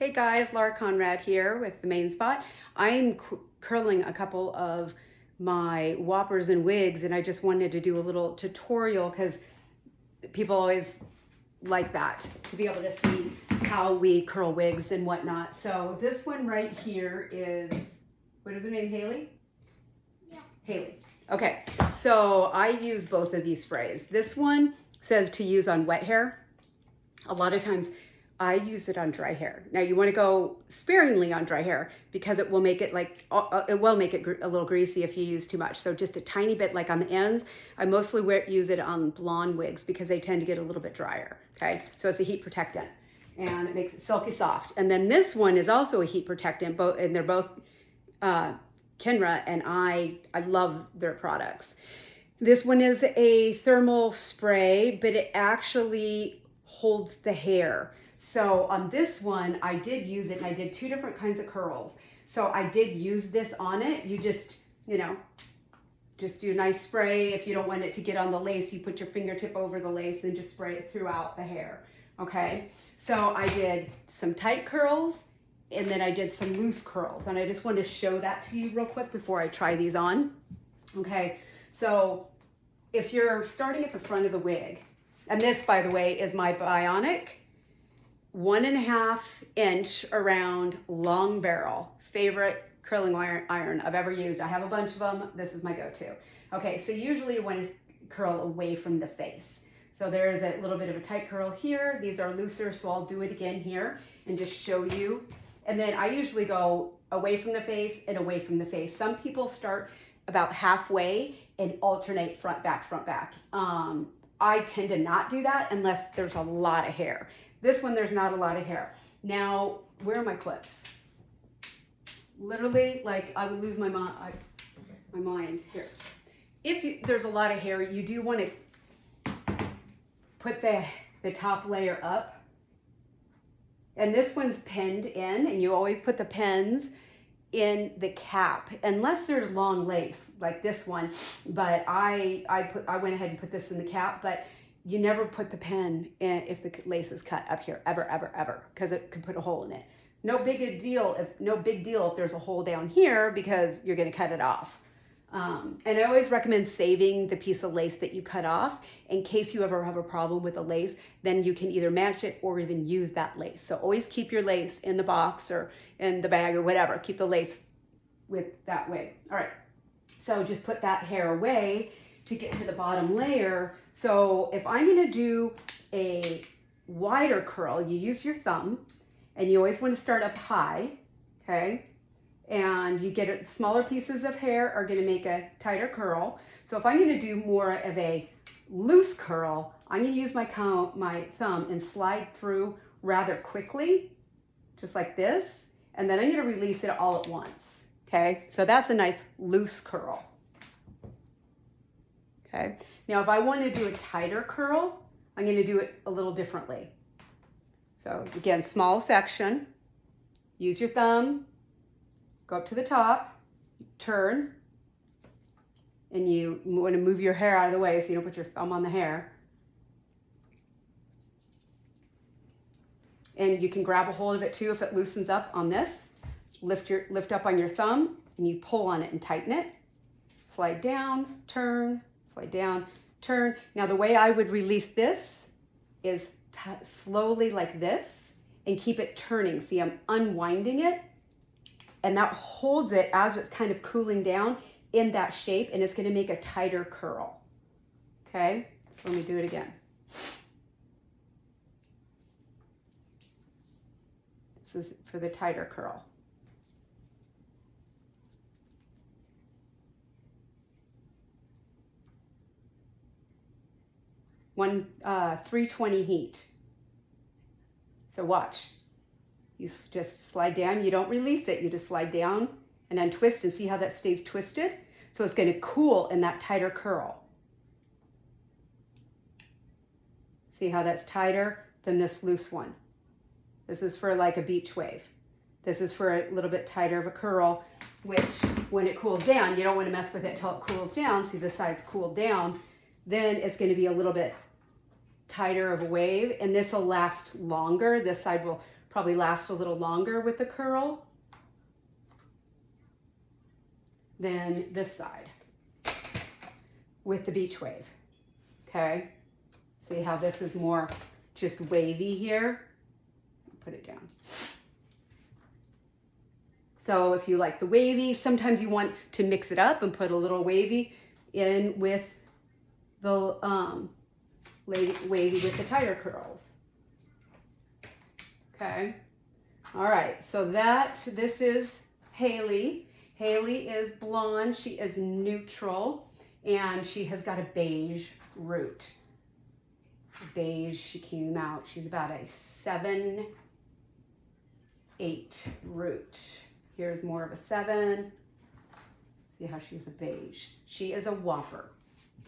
Hey guys, Laura Conrad here with the Main Spot. I'm curling a couple of my whoppers and wigs, and I just wanted to do a little tutorial because people always like that, to be able to see how we curl wigs and whatnot. So this one right here is, what is her name, Haley? Yeah. Haley. Okay, so I use both of these sprays. This one says to use on wet hair. A lot of times I use it on dry hair. Now you want to go sparingly on dry hair because it will make it a little greasy if you use too much. So just a tiny bit, like on the ends. I mostly use it on blonde wigs because they tend to get a little bit drier. Okay, so it's a heat protectant and it makes it silky soft. And then this one is also a heat protectant, and they're both Kenra, and I love their products. This one is a thermal spray, but it actually holds the hair. So on this one, I did use it, and I did two different kinds of curls. So I did use this on it. You just do a nice spray. If you don't want it to get on the lace, you put your fingertip over the lace and just spray it throughout the hair. Okay, so I did some tight curls, and then I did some loose curls, and I just want to show that to you real quick before I try these on. Okay, so if you're starting at the front of the wig, and this, by the way, is my Bionic 1.5 inch around long barrel, favorite curling iron I've ever used. I have a bunch of them. This is my go-to. Okay, so usually you want to curl away from the face. So there's a little bit of a tight curl here. These are looser, so I'll do it again here and just show you. And then I usually go away from the face and away from the face. Some people start about halfway and alternate front, back, front, back. I tend to not do that unless there's a lot of hair. This one, there's not a lot of hair. Now, where are my clips? Literally, like, I would lose my mind here. If there's a lot of hair, you do want to put the top layer up. And this one's pinned in, and you always put the pins in the cap, unless there's long lace like this one. But I went ahead and put this in the cap, but you never put the pin in if the lace is cut up here, ever, because it could put a hole in it. No big deal if there's a hole down here because you're going to cut it off. And I always recommend saving the piece of lace that you cut off in case you ever have a problem with the lace. Then you can either match it or even use that lace. So always keep your lace in the box or in the bag or whatever. Keep the lace with that wig. All right. So just put that hair away to get to the bottom layer. So if I'm going to do a wider curl, you use your thumb, and you always want to start up high, okay? And you get it, smaller pieces of hair are going to make a tighter curl. So if I'm going to do more of a loose curl, I'm going to use my thumb and slide through rather quickly, just like this. And then I'm going to release it all at once, okay? So that's a nice loose curl. Okay. Now, if I want to do a tighter curl, I'm going to do it a little differently. So again, small section, use your thumb, go up to the top, turn, and you want to move your hair out of the way so you don't put your thumb on the hair. And you can grab a hold of it too if it loosens up on this. Lift up on your thumb, and you pull on it and tighten it. Slide down, turn, slide down, turn. Now the way I would release this is slowly like this and keep it turning. See, I'm unwinding it, and that holds it as it's kind of cooling down in that shape, and it's going to make a tighter curl. Okay, so let me do it again. This is for the tighter curl. One 320 heat. So watch. You just slide down. You don't release it. You just slide down and untwist, and see how that stays twisted. So it's going to cool in that tighter curl. See how that's tighter than this loose one. This is for like a beach wave. This is for a little bit tighter of a curl, which when it cools down, you don't want to mess with it until it cools down. See, the side's cooled down. Then it's going to be a little bit tighter of a wave, and this will last longer. This side will probably last a little longer with the curl than this side with the beach wave. Okay, see how this is more just wavy here? Put it down. So if you like the wavy, sometimes you want to mix it up and put a little wavy in with the wavy with the tighter curls. Okay. All right. So this is Haley. Haley is blonde. She is neutral, and she has got a beige root. Beige. She came out. She's about a 7-8 root. Here's more of a 7. See how she's a beige. She is a whopper.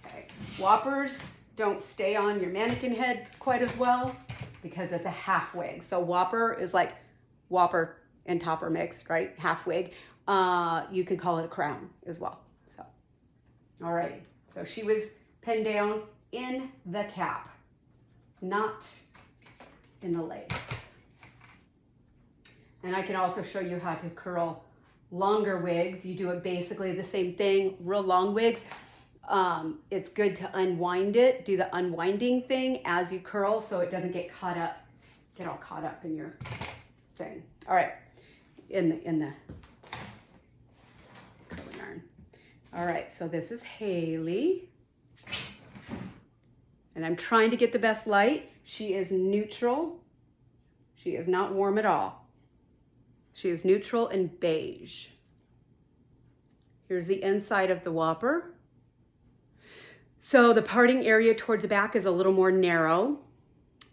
Okay. Whoppers don't stay on your mannequin head quite as well because it's a half wig. So whopper is like whopper and topper mixed, right? Half wig. You could call it a crown as well. So, all right. So she was pinned down in the cap, not in the lace. And I can also show you how to curl longer wigs. You do it basically the same thing, real long wigs. It's good to unwind it, do the unwinding thing as you curl so it doesn't get all caught up in your thing. All right, in the curling iron. All right, so this is Haley. And I'm trying to get the best light. She is neutral. She is not warm at all. She is neutral and beige. Here's the inside of the whopper. So the parting area towards the back is a little more narrow,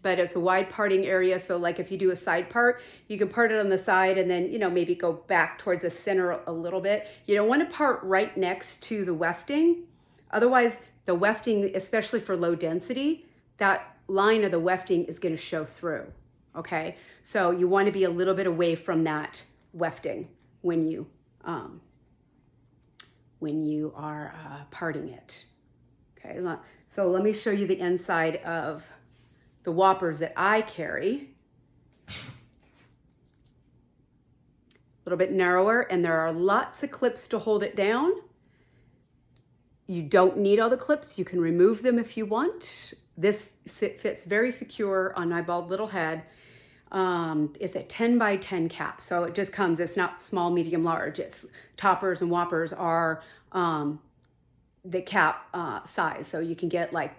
but it's a wide parting area. So like if you do a side part, you can part it on the side and then, maybe go back towards the center a little bit. You don't want to part right next to the wefting. Otherwise, the wefting, especially for low density, that line of the wefting is going to show through. Okay, so you want to be a little bit away from that wefting when you are parting it. Okay, so let me show you the inside of the whoppers that I carry. A little bit narrower, and there are lots of clips to hold it down. You don't need all the clips. You can remove them if you want. This fits very secure on my bald little head. It's a 10 by 10 cap. So it just comes, it's not small, medium, large. It's toppers and whoppers are the cap size. So you can get like,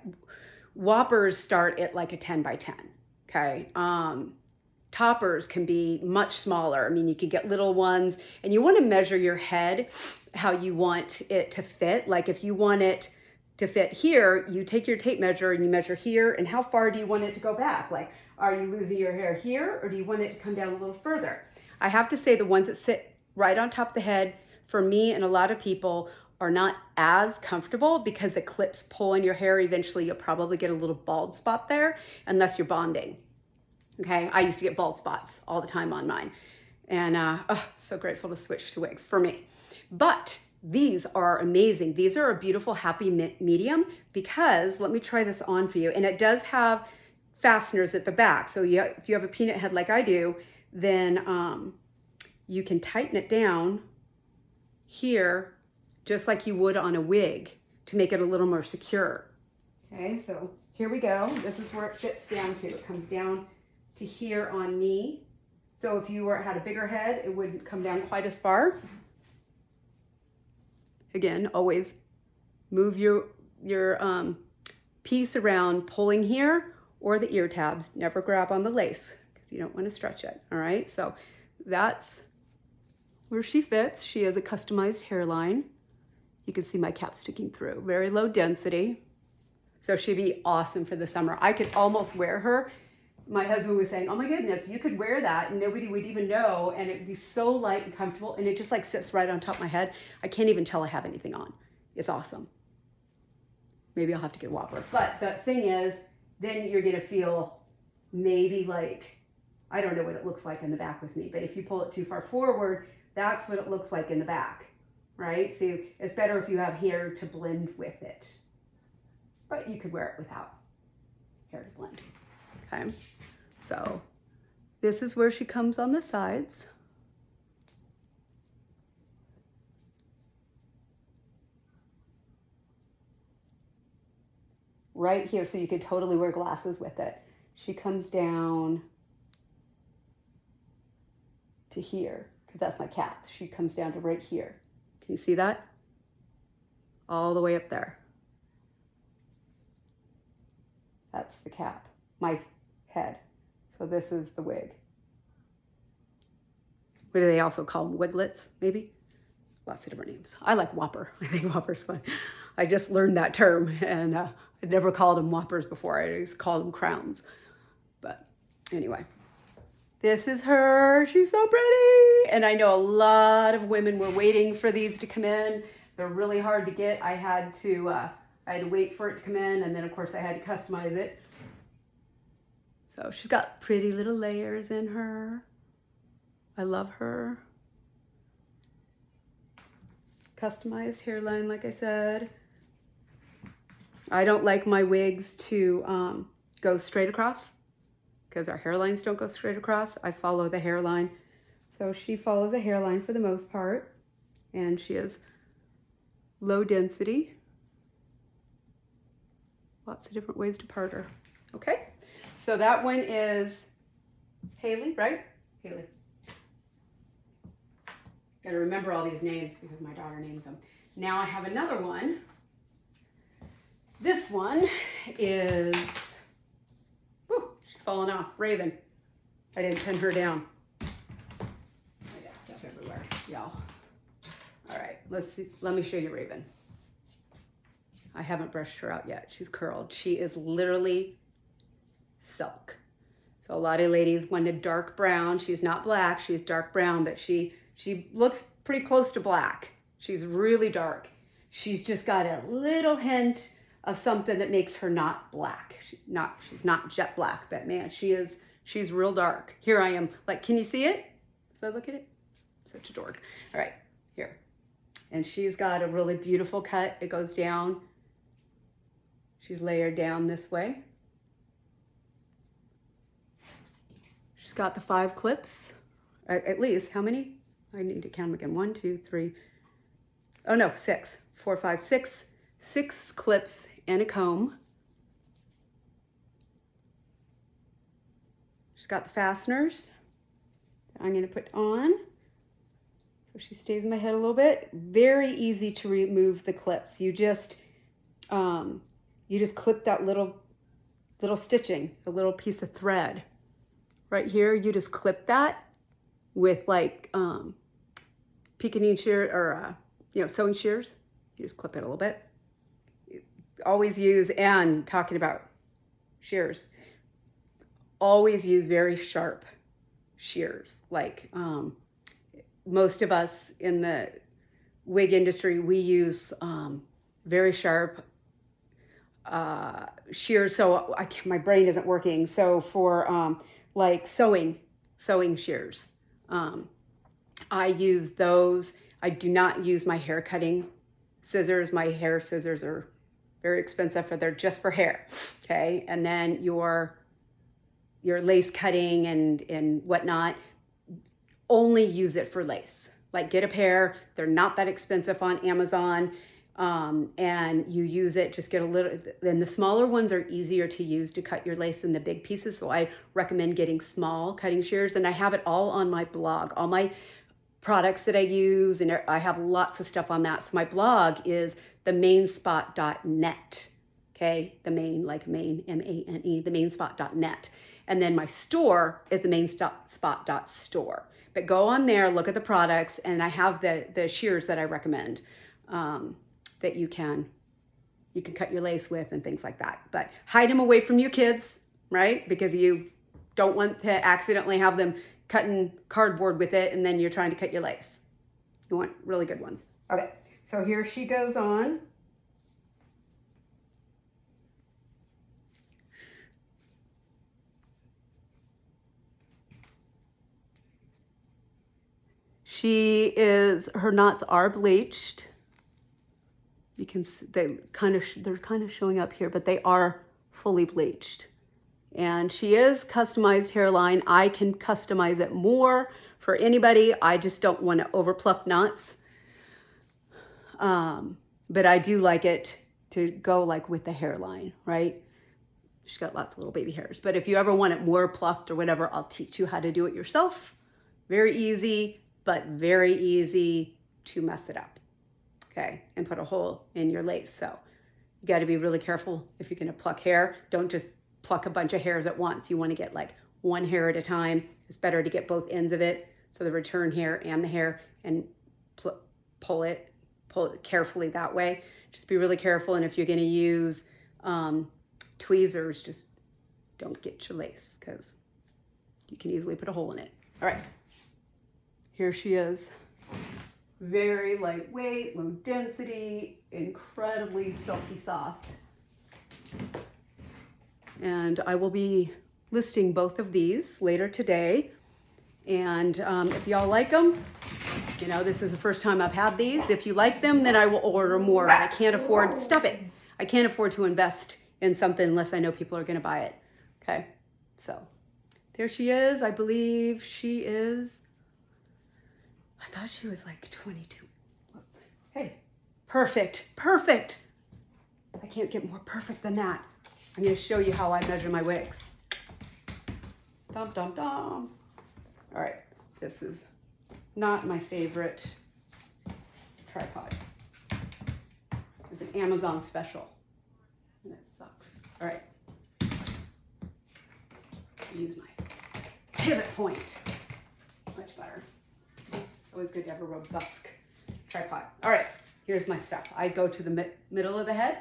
whoppers start at like a 10 by 10. Okay. Toppers can be much smaller. I mean, you can get little ones, and you want to measure your head how you want it to fit. Like if you want it to fit here, you take your tape measure and you measure here, and how far do you want it to go back? Like, are you losing your hair here, or do you want it to come down a little further? I have to say the ones that sit right on top of the head, for me and a lot of people, are not as comfortable because the clips pull in your hair. Eventually, you'll probably get a little bald spot there unless you're bonding. Okay, I used to get bald spots all the time on mine. And so grateful to switch to wigs for me. But these are amazing. These are a beautiful happy medium because, let me try this on for you. And it does have fasteners at the back. So if you have a peanut head like I do, then you can tighten it down here just like you would on a wig to make it a little more secure. Okay, so here we go. This is where it fits down to. It comes down to here on me. So if you had a bigger head, it wouldn't come down quite as far. Again, always move your piece around, pulling here or the ear tabs. Never grab on the lace because you don't want to stretch it. All right, so that's where she fits. She has a customized hairline. You can see my cap sticking through. Very low density. So she'd be awesome for the summer. I could almost wear her. My husband was saying, oh my goodness, you could wear that and nobody would even know, and it'd be so light and comfortable, and it just like sits right on top of my head. I can't even tell I have anything on. It's awesome. Maybe I'll have to get a whopper. But the thing is, then you're gonna feel maybe like, I don't know what it looks like in the back with me, but if you pull it too far forward, that's what it looks like in the back, right? So it's better if you have hair to blend with it. But you could wear it without hair to blend. Okay, so this is where she comes on the sides. Right here, so you could totally wear glasses with it. She comes down to here, because that's my cap. She comes down to right here. Can you see that? All the way up there. That's the cap, my head. So this is the wig. What do they also call them? Wiglets, maybe? Lots of different names. I like whopper. I think whopper's fun. I just learned that term, and I'd never called them whoppers before. I just called them crowns. But anyway, this is her. She's so pretty. And I know a lot of women were waiting for these to come in. They're really hard to get. I had to wait for it to come in, and then of course I had to customize it. So she's got pretty little layers in her. I love her. Customized hairline, like I said. I don't like my wigs to go straight across because our hairlines don't go straight across. I follow the hairline. So she follows a hairline for the most part, and she is low density. Lots of different ways to part her. Okay, so that one is Haley, right? Haley. Got to remember all these names because my daughter names them. Now I have another one. This one is, whew, she's falling off. Raven. I didn't pin her down. I got stuff everywhere, y'all. All right, let's see. Let me show you Raven. I haven't brushed her out yet. She's curled. She is literally silk. So a lot of ladies wanted dark brown. She's not black. She's dark brown, but she looks pretty close to black. She's really dark. She's just got a little hint of something that makes her not black. She's not jet black, but man, she's real dark. Here I am. Like, can you see it? So look at it. Such a dork. All right, here. And she's got a really beautiful cut. It goes down. She's layered down this way. She's got the 5 clips, at least. How many? I need to count them again. 1, 2, 3. Oh no, 6. 4, 5, 6. 6 clips and a comb. She's got the fasteners that I'm going to put on. So she stays in my head a little bit. Very easy to remove the clips. You just clip that little stitching, the little piece of thread. Right here, you just clip that with like Pekingese shear or sewing shears. You just clip it a little bit. Always use, and talking about shears, always use very sharp shears. Like most of us in the wig industry, we use very sharp shears. So my brain isn't working. So for like sewing shears, I use those. I do not use my hair cutting scissors. My hair scissors are very expensive. They're just for hair. Okay, and then your lace cutting and whatnot, only use it for lace. Like get a pair. They're not that expensive on Amazon. And you use it, just get a little, then the smaller ones are easier to use to cut your lace in the big pieces. So I recommend getting small cutting shears, and I have it all on my blog, all my products that I use, and I have lots of stuff on that. So my blog is themainspot.net. Okay. The main, like main, M-A-N-E, themainspot.net. And then my store is themainspot.store. But go on there, look at the products, and I have the shears that I recommend. That you can cut your lace with and things like that. But hide them away from your kids, right? Because you don't want to accidentally have them cutting cardboard with it and then you're trying to cut your lace. You want really good ones. Okay, so here she goes on. Her knots are bleached. You can see they're kind of showing up here, but they are fully bleached. And she is customized hairline. I can customize it more for anybody. I just don't want to over pluck knots. But I do like it to go like with the hairline, right? She's got lots of little baby hairs. But if you ever want it more plucked or whatever, I'll teach you how to do it yourself. Very easy, but very easy to mess it up. Okay, and put a hole in your lace. So you got to be really careful if you're going to pluck hair. Don't just pluck a bunch of hairs at once. You want to get like one hair at a time. It's better to get both ends of it, so the return hair and the hair, and pull it carefully that way. Just be really careful. And if you're going to use tweezers, just don't get your lace, because you can easily put a hole in it. All right, here she is. Very lightweight, low density, incredibly silky soft. And I will be listing both of these later today. And if y'all like them, you know, this is the first time I've had these. If you like them, then I will order more. But I can't afford, stop it. I can't afford to invest in something unless I know people are going to buy it. Okay, so there she is. I believe she is, I thought she was like 22. Whoops. Hey, perfect, perfect. I can't get more perfect than that. I'm going to show you how I measure my wigs. Dum, dum, dum. All right, this is not my favorite tripod. It's an Amazon special, and it sucks. All right, use my pivot point. Much better. It's always good to have a robust tripod. All right, here's my stuff. I go to the middle of the head.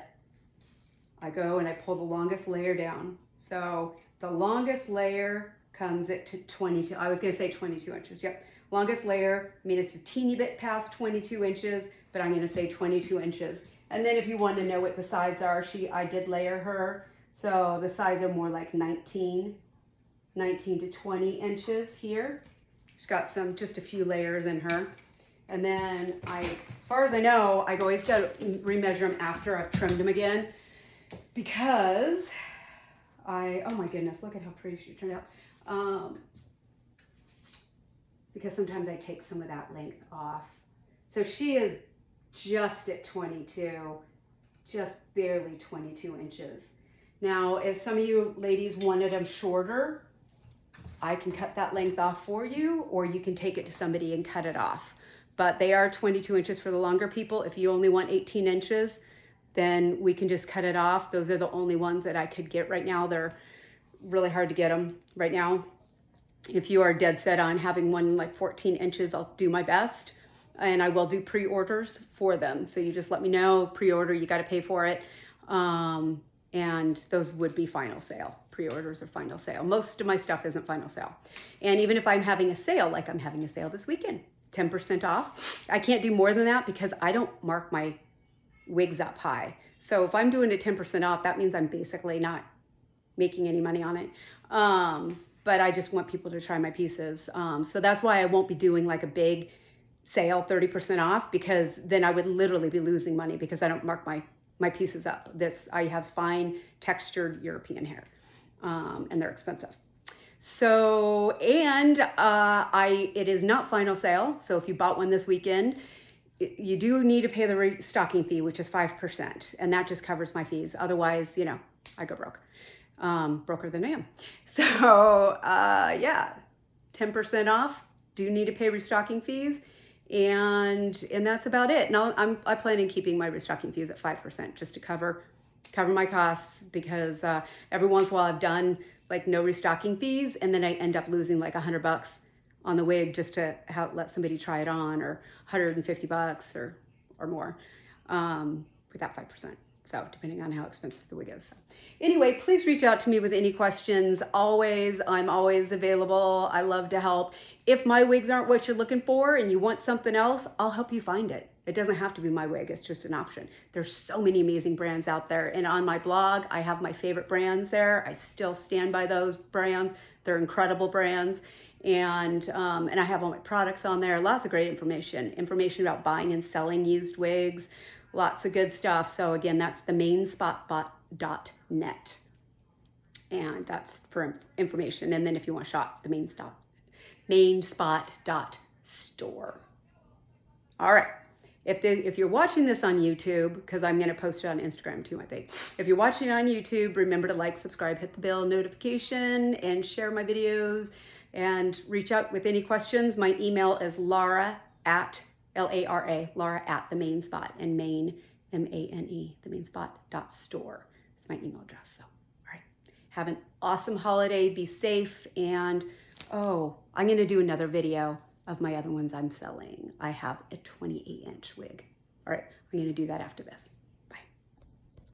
I go and I pull the longest layer down. So the longest layer comes at 22. I was going to say 22 inches. Yep. Longest layer, I mean, it's a teeny bit past 22 inches, but I'm going to say 22 inches. And then if you want to know what the sides are, I did layer her. So the sides are more like 19 to 20 inches here. She's got just a few layers in her. And then as far as I know, I always got to remeasure them after I've trimmed them again, because oh my goodness, look at how pretty she turned out. Because sometimes I take some of that length off. So she is just at 22, just barely 22 inches. Now, if some of you ladies wanted them shorter, I can cut that length off for you, or you can take it to somebody and cut it off. But they are 22 inches for the longer people. If you only want 18 inches, then we can just cut it off. Those are the only ones that I could get right now. They're really hard to get them right now. If you are dead set on having one like 14 inches, I'll do my best. And I will do pre-orders for them. So you just let me know, pre-order, you got to pay for it. And those would be final sale. Pre-orders are final sale. Most of my stuff isn't final sale. And even if I'm having a sale, like I'm having a sale this weekend, 10% off. I can't do more than that because I don't mark my wigs up high. So if I'm doing a 10% off, that means I'm basically not making any money on it. But I just want people to try my pieces. So that's why I won't be doing like a big sale, 30% off, because then I would literally be losing money because I don't mark my pieces up. I have fine textured European hair, and they're expensive. So, and it is not final sale. So if you bought one this weekend, you do need to pay the restocking fee, which is 5. And that just covers my fees. Otherwise, you know, I go broke. Broker than I am. So, yeah, 10% off. Do need to pay restocking fees. And that's about it. Now I plan on keeping my restocking fees at 5% just to cover my costs, because every once in a while I've done like no restocking fees, and then I end up losing like $100 on the wig just to let somebody try it on, or $150 or more with that 5%. So depending on how expensive the wig is. So anyway, please reach out to me with any questions. I'm always available. I love to help. If my wigs aren't what you're looking for and you want something else, I'll help you find it. It doesn't have to be my wig. It's just an option. There's so many amazing brands out there. And on my blog, I have my favorite brands there. I still stand by those brands. They're incredible brands. And I have all my products on there. Lots of great information about buying and selling used wigs. Lots of good stuff. So again, that's themainspotbot.net. And that's for information. And then if you want to shop, the mainspot.store. All right. If you're watching this on YouTube, because I'm going to post it on Instagram too, I think. If you're watching on YouTube, remember to like, subscribe, hit the bell notification, and share my videos. And reach out with any questions. My email is Laura at the Main Spot, and Maine, M-A-N-E, the mainspot.store. It's my email address. So, all right. Have an awesome holiday. Be safe. And, oh, I'm going to do another video of my other ones I'm selling. I have a 28-inch wig. All right, I'm going to do that after this.